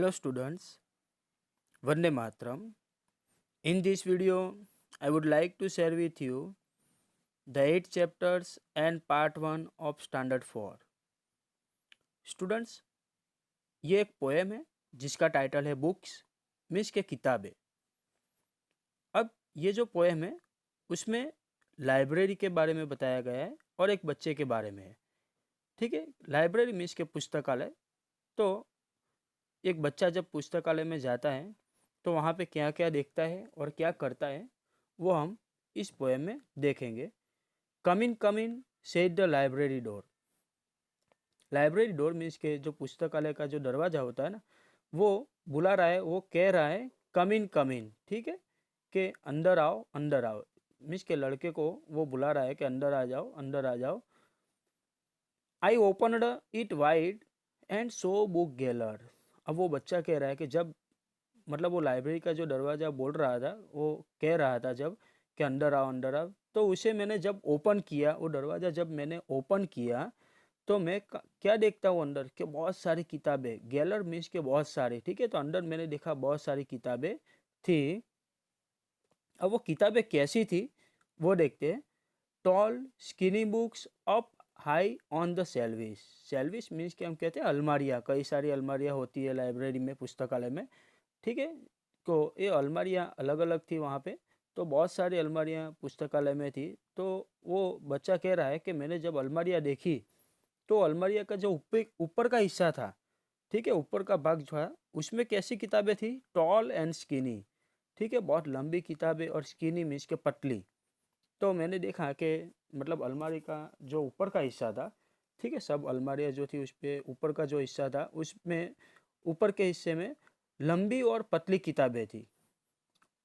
Hello students, Vande Matram. In this video, I would like to share with you the 8 chapters and part 1 of Standard 4. Students, ये एक poem है जिसका title है books means के किताबें। अब ये जो पोएम है उसमें लाइब्रेरी के बारे में बताया गया है और एक बच्चे के बारे में है। ठीक है, लाइब्रेरी मीन्स के पुस्तकालय। तो एक बच्चा जब पुस्तकालय में जाता है तो वहाँ पे क्या क्या देखता है और क्या करता है वो हम इस पोएम में देखेंगे। Come in said the library door. Library door means के जो पुस्तकालय का जो दरवाज़ा होता है ना, वो बुला रहा है, वो कह रहा है कम इन। ठीक है, कि अंदर आओ मीन्स के लड़के को वो बुला रहा है कि अंदर आ जाओ। I opened it wide and so book galore. अब वो बच्चा कह रहा है कि जब मतलब वो लाइब्रेरी का जो दरवाज़ा बोल रहा था, वो कह रहा था जब कि अंदर आओ, तो उसे मैंने जब ओपन किया, वो दरवाज़ा जब मैंने ओपन किया तो मैं क्या देखता हूँ अंदर के बहुत सारी किताबें। गैलर मीन्स के बहुत सारी। ठीक है, तो अंदर मैंने देखा बहुत सारी किताबें थी। अब वो किताबें कैसी थी वो देखते हैं। Tall skinny books up high on the shelves. Shelves means के हम कहते हैं अलमारियाँ। कई सारी अलमारियाँ होती है लाइब्रेरी में, पुस्तकालय में। ठीक है, तो ये अलमारियाँ अलग अलग थी वहाँ पे। तो बहुत सारी अलमारियाँ पुस्तकालय में थी। तो वो बच्चा कह रहा है कि मैंने जब अलमारियाँ देखी तो अलमारिया का जो ऊपर का हिस्सा था, ठीक है, ऊपर का भाग जो है उसमें कैसी किताबें थी, टॉल एंड स्किनी। ठीक है, बहुत लंबी किताबें और स्किनी मीन्स के पतली। तो मैंने देखा कि मतलब अलमारी का जो ऊपर का हिस्सा था, ठीक है, सब अलमारियाँ जो थी उस पर ऊपर का जो हिस्सा था उसमें ऊपर के हिस्से में लंबी और पतली किताबें थी।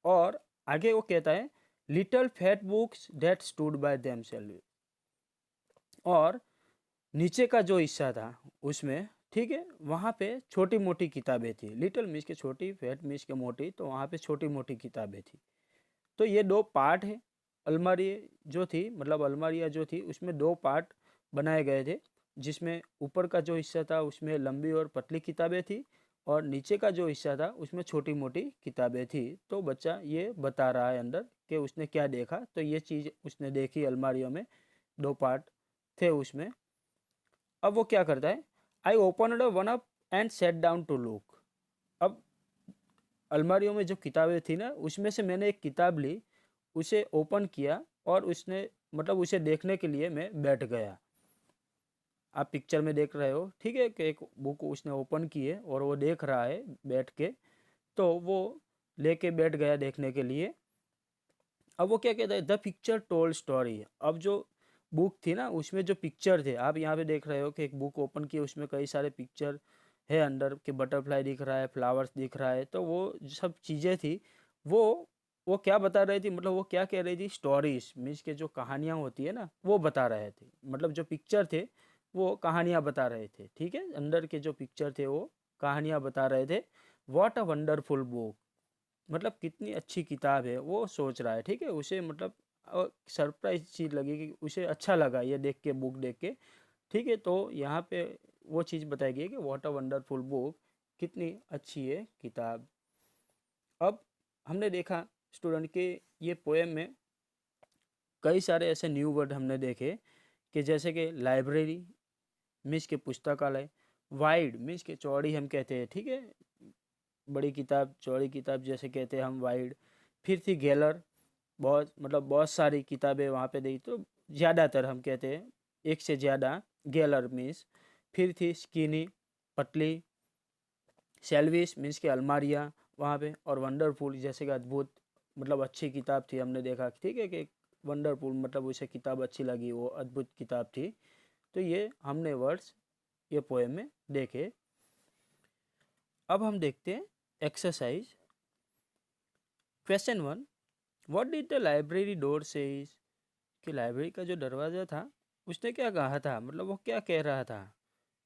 और आगे वो कहता है little fat books that stood by themselves. और नीचे का जो हिस्सा था उसमें, ठीक है, वहाँ पे छोटी मोटी किताबें थी। लिटिल मीन्स के छोटी, फैट मीन्स के मोटी, तो वहाँ पे छोटी मोटी किताबें थी। तो ये दो पार्ट है। अलमारी जो थी, मतलब अलमारियाँ जो थी उसमें दो पार्ट बनाए गए थे, जिसमें ऊपर का जो हिस्सा था उसमें लंबी और पतली किताबें थी और नीचे का जो हिस्सा था उसमें छोटी मोटी किताबें थी। तो बच्चा ये बता रहा है अंदर कि उसने क्या देखा। तो ये चीज़ उसने देखी अलमारियों में, दो पार्ट थे उसमें। अब वो क्या करता है, I open one up and set down to look. अब अलमारियों में जो किताबें थी ना उसमें से मैंने एक किताब ली, उसे ओपन किया और उसने मतलब उसे देखने के लिए मैं बैठ गया। आप पिक्चर में देख रहे हो, ठीक है, कि एक बुक उसने ओपन की है और वो देख रहा है बैठ के। तो वो लेके बैठ गया देखने के लिए। अब वो क्या कहता है, द पिक्चर टोल्ड स्टोरी। अब जो बुक थी ना उसमें जो पिक्चर थे, आप यहाँ पे देख रहे हो कि एक बुक ओपन की, उसमें कई सारे पिक्चर है अंदर के, बटरफ्लाई दिख रहा है, फ्लावर्स दिख रहा है। तो वो सब चीज़ें थी, वो क्या बता रही थी, मतलब वो क्या कह रही थी, स्टोरीज मीन्स के जो कहानियाँ होती है ना वो बता रहे थे। मतलब जो पिक्चर थे वो कहानियाँ बता रहे थे। ठीक है, अंदर के जो पिक्चर थे वो कहानियाँ बता रहे थे। वॉट अ वंडरफुल बुक, मतलब कितनी अच्छी किताब है वो सोच रहा है। ठीक है, उसे मतलब सरप्राइज चीज़ लगी कि उसे अच्छा लगा ये देख के, बुक देख के। ठीक है, तो यहाँ पे वो चीज़ बताई गई है कि व्हाट अ वंडरफुल बुक, कितनी अच्छी है किताब। अब हमने देखा स्टूडेंट के ये पोएम में कई सारे ऐसे न्यू वर्ड हमने देखे, कि जैसे कि लाइब्रेरी मीन्स के पुस्तकालय, वाइड मीन्स के चौड़ी हम कहते हैं। ठीक है, बड़ी किताब, चौड़ी किताब जैसे कहते हैं हम वाइड। फिर थी गैलर, बहुत मतलब बहुत सारी किताबें वहाँ पे दी, तो ज़्यादातर हम कहते हैं एक से ज़्यादा, गैलर मीन्स। फिर थी स्किनी, पतली। सेल्विस मीन्स के अलमारियाँ वहाँ पे। और वंडरफुल जैसे कि अद्भुत, मतलब अच्छी किताब थी, हमने देखा। ठीक है, कि वंडरफुल मतलब उसे किताब अच्छी लगी, वो अद्भुत किताब थी। तो ये हमने वर्ड्स ये पोएम में देखे। अब हम देखते हैं exercise. Question 1, what did the library door says. कि लाइब्रेरी का जो दरवाज़ा था उसने क्या कहा था, मतलब वो क्या कह रहा था।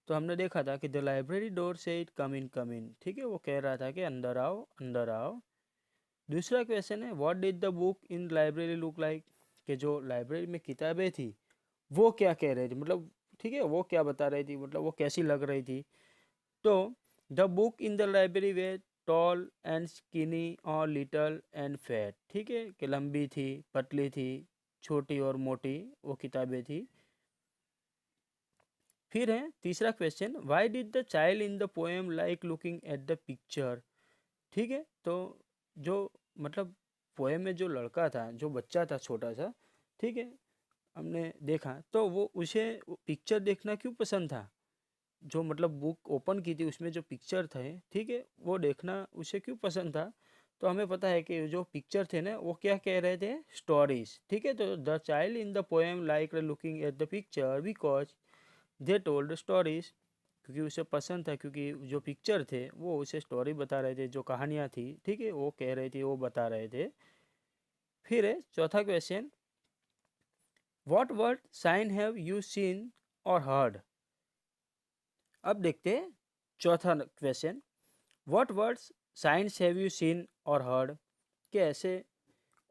तो हमने देखा था कि द लाइब्रेरी डोर से इट कम इन। ठीक है, वो कह रहा था कि अंदर आओ अंदर आओ। दूसरा क्वेश्चन है, what did the book in library look like. कि जो लाइब्रेरी में किताबें थी वो क्या कह रही थी, मतलब ठीक है, वो क्या बता रही थी, मतलब वो कैसी लग रही थी। तो the book in the library way tall and skinny और लिटल एंड फैट। ठीक है, कि लंबी थी, पतली थी, छोटी और मोटी वो किताबें थी। फिर है तीसरा question, why did the child in the poem like looking at the picture. ठीक है, तो जो मतलब पोएम में जो लड़का था, जो बच्चा था छोटा सा, ठीक है, हमने देखा तो वो उसे पिक्चर देखना क्यों पसंद था। जो मतलब बुक ओपन की थी उसमें जो पिक्चर थे, ठीक है, वो देखना उसे क्यों पसंद था। तो हमें पता है कि जो पिक्चर थे ना वो क्या कह रहे थे, स्टोरीज। ठीक है, तो the child in the poem like looking at the picture because they told stories. क्योंकि उसे पसंद था, क्योंकि जो पिक्चर थे वो उसे स्टोरी बता रहे थे, जो कहानियाँ थी, ठीक है, वो कह रही थी, वो बता रहे थे। फिर है चौथा question, what word sign have you seen or heard. अब देखते हैं चौथा question, what words signs have you seen or heard. कि ऐसे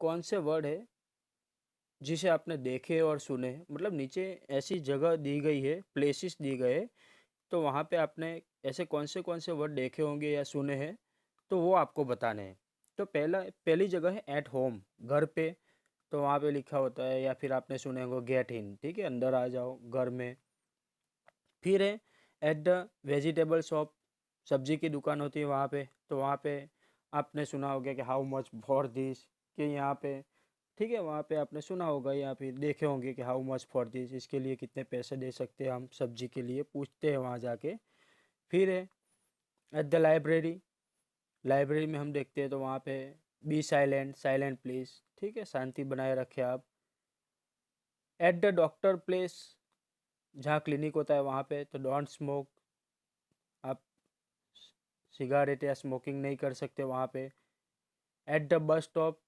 कौन से वर्ड है जिसे आपने देखे और सुने। मतलब नीचे ऐसी जगह दी गई है, प्लेसेस दी गए, तो वहाँ पे आपने ऐसे कौन से वर्ड देखे होंगे या सुने हैं, तो वो आपको बताने हैं। तो पहली जगह है एट होम, घर पे। तो वहाँ पे लिखा होता है, या फिर आपने सुने होंगे गेट इन, ठीक है, अंदर आ जाओ घर में। फिर है एट द वेजिटेबल शॉप, सब्जी की दुकान होती है वहाँ पे, तो वहाँ पे आपने सुना होगा कि हाउ मच फॉर दिस, कि यहाँ पे, ठीक है, वहाँ पे आपने सुना होगा या फिर देखे होंगे कि हाउ मच फॉर दिस, इसके लिए कितने पैसे दे सकते हैं हम सब्जी के लिए, पूछते हैं वहाँ जाके। फिर है एट द लाइब्रेरी, लाइब्रेरी में हम देखते हैं तो वहाँ पे बी साइलेंट, साइलेंट प्लीज, ठीक है, शांति बनाए रखे आप। एट द डॉक्टर प्लेस, जहाँ क्लिनिक होता है वहाँ पे, तो डोंट स्मोक, आप सिगारेट या स्मोकिंग नहीं कर सकते वहाँ पे। At the bus stop,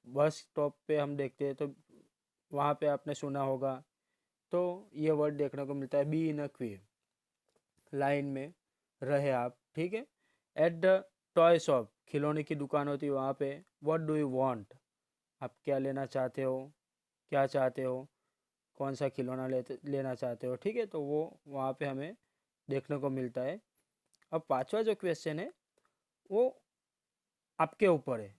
bus stop पे हम देखते हैं तो वहाँ पे आपने सुना होगा, तो ये वर्ड देखने को मिलता है, be in a Q, line में रहे आप, ठीक है। एट द टॉय शॉप, खिलौने की दुकान होती है वहाँ पे, व्हाट डू यू वांट, आप क्या लेना चाहते हो, क्या चाहते हो, कौन सा खिलौना लेना चाहते हो, ठीक है, तो वो वहाँ पे हमें देखने को मिलता है। अब पांचवा जो क्वेश्चन है वो आपके ऊपर है,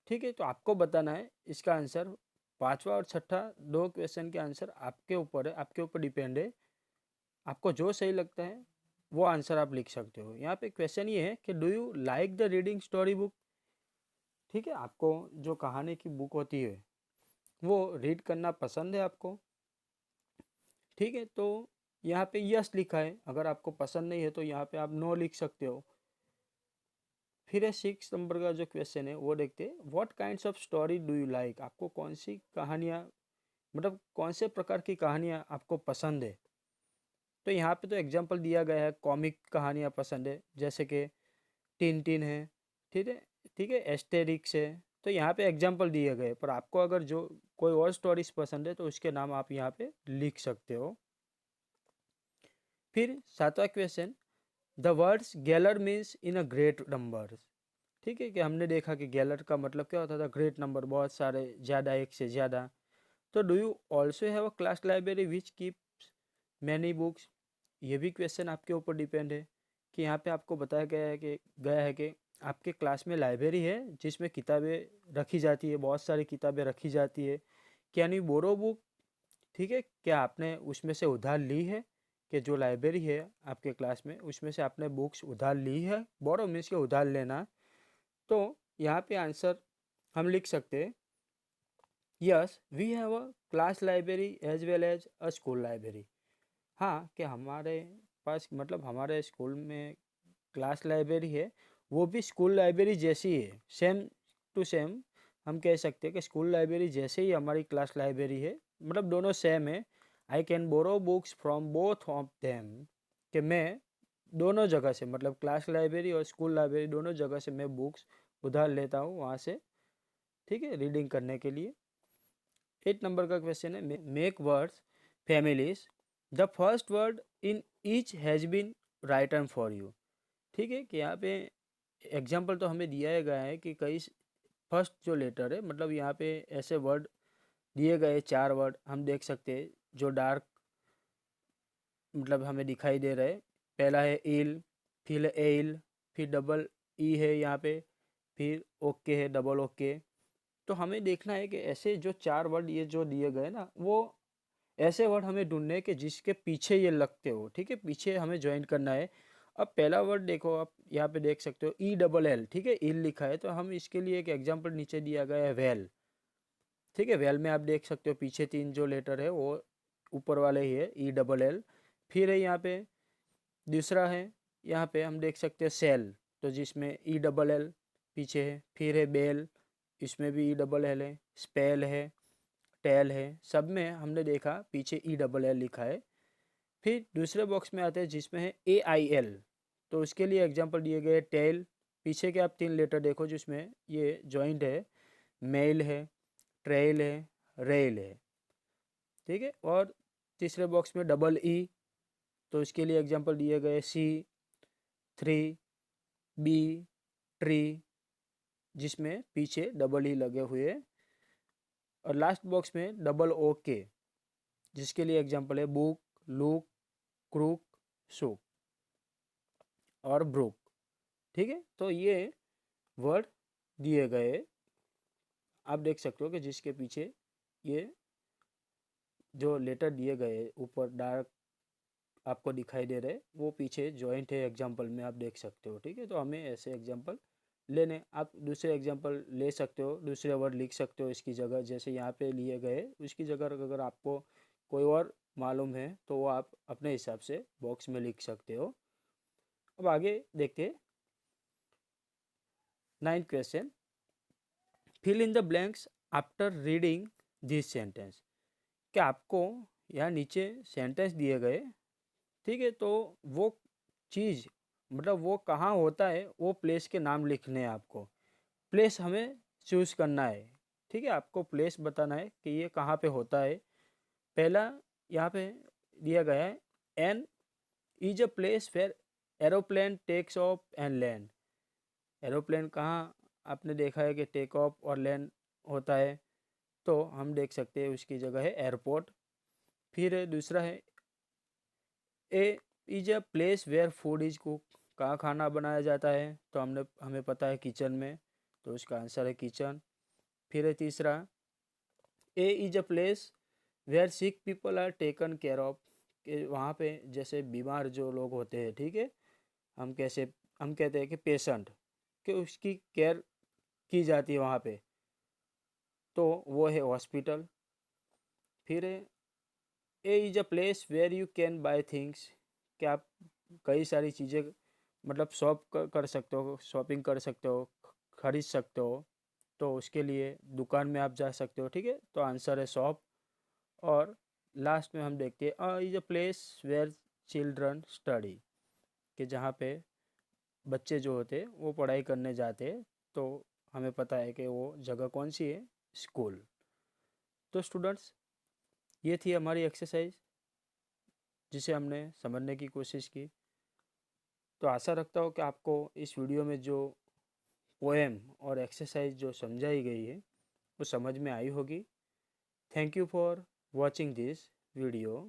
ठीक है, तो आपको बताना है इसका आंसर। पांचवा और छठा दो क्वेश्चन के आंसर आपके ऊपर है, आपके ऊपर डिपेंड है। आपको जो सही लगता है वो आंसर आप लिख सकते हो। यहाँ पे क्वेश्चन ये है कि do you like the reading story book. ठीक है, आपको जो कहानी की बुक होती है वो रीड करना पसंद है आपको, ठीक है, तो यहाँ पे यस लिखा है। अगर आपको पसंद नहीं है तो यहाँ पे आप नो लिख सकते हो। फिर है 6 नंबर का जो क्वेश्चन है वो देखते हैं, what kinds of story do you like, आपको कौन सी कहानियाँ, मतलब कौन से प्रकार की कहानियाँ आपको पसंद है। तो यहाँ पे तो एग्जांपल दिया गया है, कॉमिक कहानियाँ पसंद है, जैसे कि टिन है, ठीक है, ठीक है, एस्टेरिक्स है। तो यहाँ पे एग्जांपल दिए गए, पर आपको अगर जो कोई और स्टोरीज पसंद है तो उसके नाम आप यहाँ पे लिख सकते हो। फिर 7वां question, the words galore means in a great number. ठीक है, कि हमने देखा कि गैलर का मतलब क्या होता था, ग्रेट नंबर, बहुत सारे, ज़्यादा, एक से ज़्यादा। तो do you also have a class library which keeps many books. ये भी क्वेश्चन आपके ऊपर डिपेंड है, कि यहाँ पे आपको बताया गया है कि आपके क्लास में लाइब्रेरी है जिसमें किताबें रखी जाती है, बहुत सारी किताबें रखी जाती है। कैन यू बोरो बुक, ठीक है, क्या आपने उसमें से उधार ली है, कि जो लाइब्रेरी है आपके क्लास में उसमें से आपने बुक्स उधार ली है। बोरो मीन्स के उधार लेना। तो यहाँ पे आंसर हम लिख सकते हैं, yes we have a class library as well as a school library. हाँ, कि हमारे पास, मतलब हमारे स्कूल में क्लास लाइब्रेरी है, वो भी स्कूल लाइब्रेरी जैसी है, सेम टू सेम। हम कह सकते हैं कि स्कूल लाइब्रेरी जैसे ही हमारी क्लास लाइब्रेरी है, मतलब दोनों सेम है। I can borrow books from both of them, कि मैं दोनों जगह से, मतलब क्लास लाइब्रेरी और स्कूल लाइब्रेरी दोनों जगह से मैं बुक्स उधार लेता हूँ वहाँ से, ठीक है, रीडिंग करने के लिए। 8 नंबर का क्वेश्चन है, make words families, the first word in each has been written for you. ठीक है, कि यहाँ पे एग्जाम्पल तो हमें दिया गया है कि कई फर्स्ट जो लेटर है, मतलब यहाँ पे ऐसे वर्ड दिए गए, 4 वर्ड हम देख सकते हैं जो डार्क मतलब हमें दिखाई दे रहे हैं। पहला है इल, फिर एल, फिर डबल ई है यहाँ पे, फिर ओके है, डबल ओके। तो हमें देखना है कि ऐसे जो 4 वर्ड ये जो दिए गए ना, वो ऐसे वर्ड हमें ढूंढने हैं कि जिसके पीछे ये लगते हो, ठीक है, पीछे हमें ज्वाइन करना है। अब पहला वर्ड देखो, आप यहाँ पे देख सकते हो ई डबल एल, ठीक है, इल लिखा है, तो हम इसके लिए एक एग्जाम्पल नीचे दिया गया है वेल, ठीक है। वेल में आप देख सकते हो पीछे 3 जो लेटर है वो ऊपर वाले ही है, ई डबल एल। फिर है यहाँ पे दूसरा है, यहाँ पे हम देख सकते हैं सेल, तो जिसमें ई डबल एल पीछे है। फिर है बेल, इसमें भी ई डबल एल है। स्पेल है, टेल है, सब में हमने देखा पीछे ई डबल एल लिखा है। फिर दूसरे बॉक्स में आते हैं जिसमें है ए आई एल, तो उसके लिए एग्जांपल दिए गए टेल, पीछे के आप 3 लेटर देखो जिसमें ये जॉइंट है, मेल है, ट्रेल है, रेल है, ठीक है। और तीसरे बॉक्स में डबल ई, तो इसके लिए एग्जांपल दिए गए सी, थ्री, बी, ट्री, जिसमें पीछे डबल ई लगे हुए हैं। और लास्ट बॉक्स में डबल ओ के, जिसके लिए एग्जांपल है बुक, लुक, क्रूक, सुक और ब्रुक, ठीक है। तो ये वर्ड दिए गए, आप देख सकते हो कि जिसके पीछे ये जो लेटर दिए गए ऊपर डार्क आपको दिखाई दे रहे, वो पीछे जॉइंट है, एग्जांपल में आप देख सकते हो, ठीक है। तो हमें ऐसे एग्जांपल लेने, आप दूसरे एग्जांपल ले सकते हो, दूसरे वर्ड लिख सकते हो इसकी जगह, जैसे यहाँ पे लिए गए उसकी जगह अगर आपको कोई और मालूम है तो वो आप अपने हिसाब से बॉक्स में लिख सकते हो। अब आगे देखते, 9th question, fill in the blanks after reading this sentence. क्या आपको यहाँ नीचे सेंटेंस दिए गए, ठीक है, तो वो चीज़ मतलब वो कहाँ होता है वो प्लेस के नाम लिखने हैं आपको। प्लेस हमें चूज़ करना है, ठीक है, आपको प्लेस बताना है कि ये कहाँ पे होता है। पहला यहाँ पे दिया गया है, an is a place where aeroplane takes off and land. Aeroplane कहाँ आपने देखा है कि टेक ऑफ और लैंड होता है, तो हम देख सकते हैं उसकी जगह है एयरपोर्ट। फिर दूसरा है, A is a place where food is cook, कहाँ खाना बनाया जाता है, तो हमें पता है किचन में, तो उसका आंसर है किचन। फिर है तीसरा, A is a place where sick people are taken care of, कि वहाँ पे जैसे बीमार जो लोग होते हैं, ठीक है, हम कहते हैं कि पेशेंट, कि उसकी केयर की जाती है वहाँ पे, तो वो है हॉस्पिटल। फिर है, A is a place where you can buy things, कि आप कई सारी चीज़ें मतलब शॉप कर सकते हो, शॉपिंग कर सकते हो, खरीद सकते हो, तो उसके लिए दुकान में आप जा सकते हो, ठीक है, तो आंसर है शॉप। और लास्ट में हम देखते हैं, is a place where children study, कि जहाँ पे बच्चे जो होते हैं वो पढ़ाई करने जाते हैं, तो हमें पता है कि वो जगह कौन सी है, स्कूल। तो स्टूडेंट्स, ये थी हमारी एक्सरसाइज जिसे हमने समझने की कोशिश की। तो आशा रखता हूँ कि आपको इस वीडियो में जो पोएम और एक्सरसाइज जो समझाई गई है वो समझ में आई होगी। Thank you for watching this video.